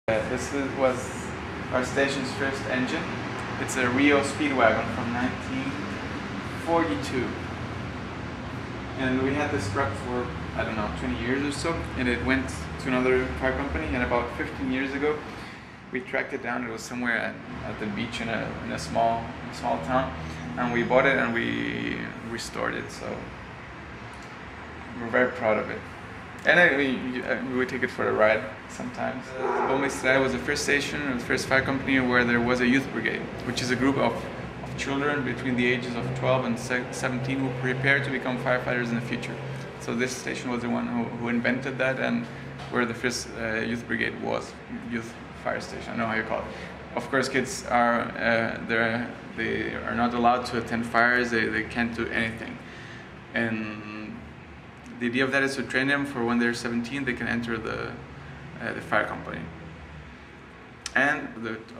Was our station's first engine. It's a Rio Speedwagon from 1942. And we had this truck for, I don't know, 20 years or so, and it went to another car company, and about 15 years ago we tracked it down. It was somewhere at the beach in a small town, and we bought it and we restored it, so we're very proud of it. And we would take it for a ride sometimes. Bomba Israel was the first station, the first fire company where there was a youth brigade, which is a group of children between the ages of 12 and 17 who prepare to become firefighters in the future. So this station was the one who invented that, and where the first youth brigade was, youth fire station, I don't know how you call it. Of course, kids are they are not allowed to attend fires. They can't do anything, and the idea of that is to train them for when they're 17, they can enter the fire company. And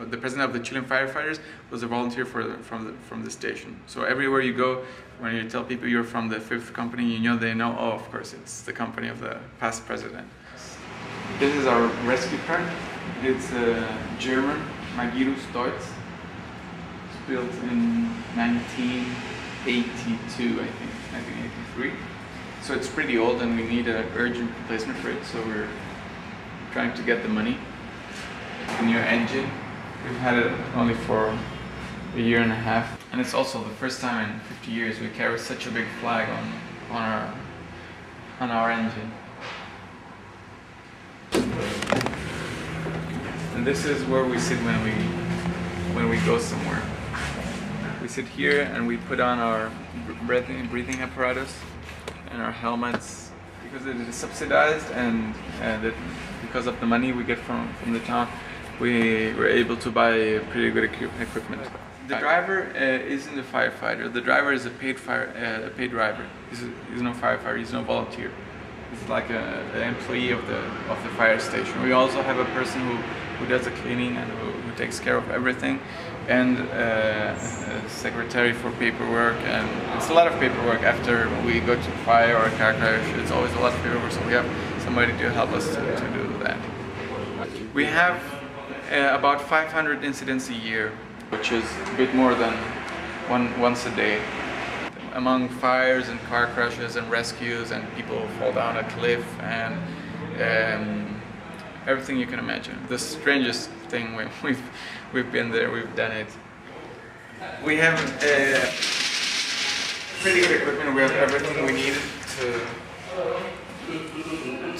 the president of the Chilean firefighters was a volunteer from the station. So everywhere you go, when you tell people you're from the 5th company, they know, oh, of course, it's the company of the past president. This is our rescue truck. It's a German Magirus Deutz. It's built in 1982, I think, 1983. So it's pretty old, and we need an urgent replacement for it, so we're trying to get the money. The new engine, we've had it only for a year and a half, and it's also the first time in 50 years we carry such a big flag on our engine. And this is where we sit when we go somewhere. We sit here and we put on our breathing apparatus and our helmets, because it is subsidized, and that because of the money we get from the town, we were able to buy pretty good equipment. The driver isn't a firefighter. The driver is a paid driver. He's no firefighter. He's no volunteer. He's like an employee of the fire station. We also have a person who does the cleaning and who takes care of everything, and a secretary for paperwork. And it's a lot of paperwork after we go to fire or a car crash. It's always a lot of paperwork, so we have somebody to help us to do that. We have about 500 incidents a year, which is a bit more than once a day. Among fires and car crashes and rescues, and people fall down a cliff, and everything you can imagine. The strangest thing, we've been there, we've done it. We have pretty good equipment. We have everything we need to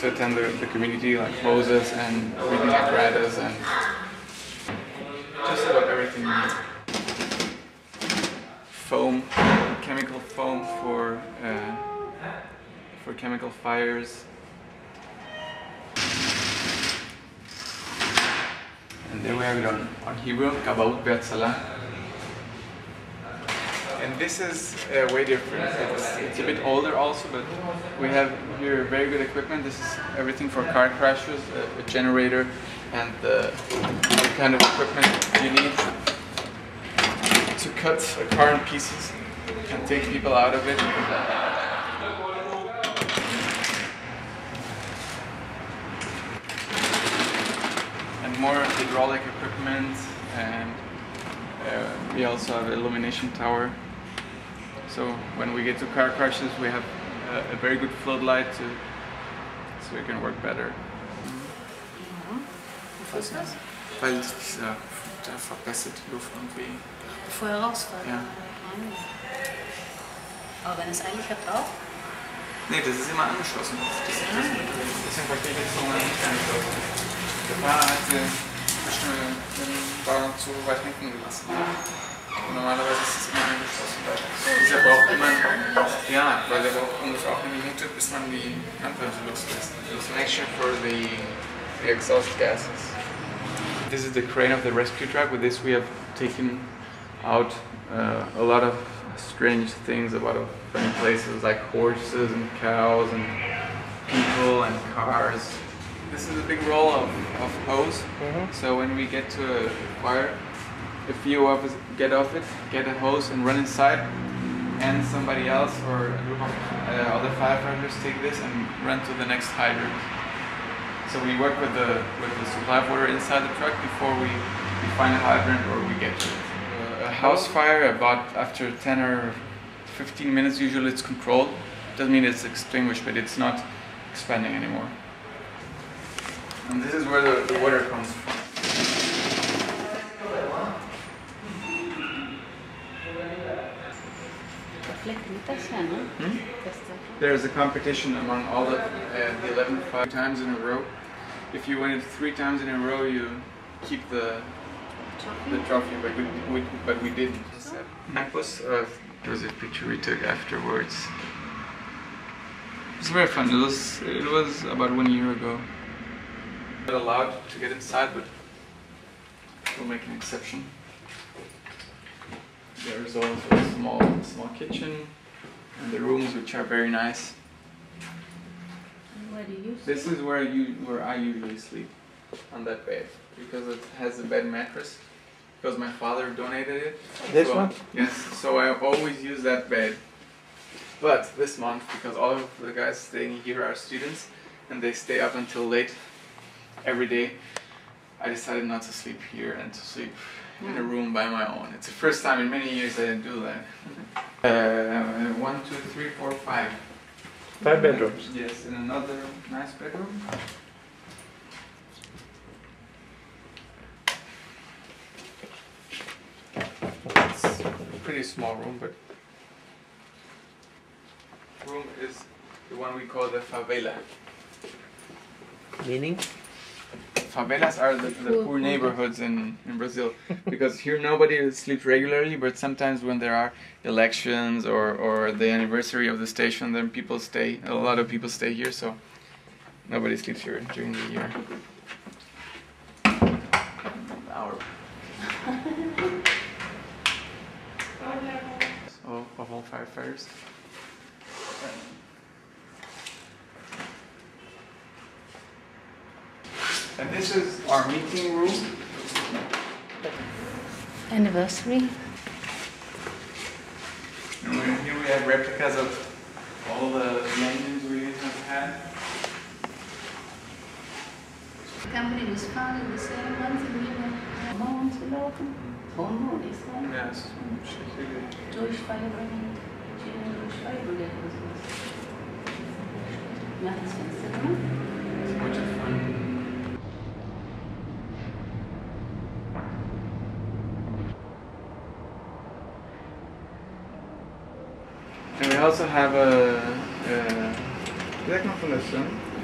attend the community, like hoses and breathing apparatus and just about everything we need. Foam, chemical foam for chemical fires. And there we have it on Hebrew, Kabaut Be'atzala. And this is way different. It's a bit older also, but we have here very good equipment. This is everything for car crashes, a generator, and the kind of equipment you need to cut a car in pieces and take people out of it. And more hydraulic equipment, and we also have an illumination tower. So when we get to car crashes, we have a very good floodlight so we can work better. Wofür ist das? Weil da verbessert die Luft irgendwie. Bevor er rausfällt? Ja. Aber wenn es eigentlich hat auch? Nee, das ist immer angeschlossen. Deswegen verstehe ich jetzt so nicht angeschlossen. Der Fahrer hat den Wagen zu weit hinten gelassen. Und normalerweise ist es immer angeschlossen. Dieser braucht immer, ja, weil der braucht ungefähr auch eine Minute, bis man die Handbremse loslässt. It's an action for the exhaust gases. This is the crane of the rescue truck. With this we have taken out a lot of strange things, a lot of funny places like horses and cows and people and cars. This is a big roll of hose. So when we get to a fire, a few of us get off it, get a hose and run inside, and somebody else or a group of other firefighters take this and run to the next hydrant. So we work with the supply of water inside the truck before we find a hydrant or we get to it. A house fire, about after 10 or 15 minutes usually it's controlled. Doesn't mean it's extinguished, but it's not expanding anymore. And this is where the water comes from. There's a competition among all the 11 5 times in a row. If you win it 3 times in a row, you keep the trophy, but we didn't. Campus, there was a picture we took afterwards. It was very fun. It was about 1 year ago. Not allowed to get inside, but we'll make an exception. There's also a small kitchen and the rooms, which are very nice. Where do you sleep? This is where I usually sleep, on that bed, because it has a bed mattress. Because my father donated it. This one? Yes. So I always use that bed. But this month, because all of the guys staying here are students, and they stay up until late every day, I decided not to sleep here and to sleep in a room by my own. It's the first time in many years I didn't do that. 1, 2, 3, 4, 5. 5 bedrooms. Yes, and another nice bedroom. It's a pretty small room, but room is the one we call the favela. Meaning? Favelas are the poor neighborhoods in Brazil, because here nobody sleeps regularly, but sometimes when there are elections or the anniversary of the station, then a lot of people stay here, so nobody sleeps here during the year. Of all firefighters. And this is our meeting room. Anniversary. And here we have replicas of all the engines we have had. The company was founded the same month in Bomba Israel. Bomba Israel. Yes. Jewish fire brigade. Jewish fire brigade was this. It's much fun. And we also have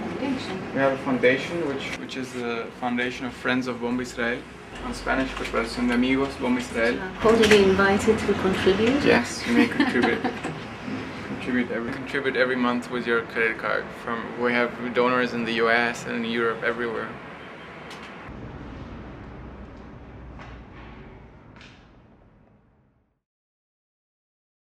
Foundation. we have a foundation which is the foundation of Friends of Bomba Israel. On Spanish, Corporación de Amigos Bomba Israel. Cordially invited to contribute. Yes, you may contribute. Contribute every month with your credit card. We have donors in the US and in Europe, everywhere.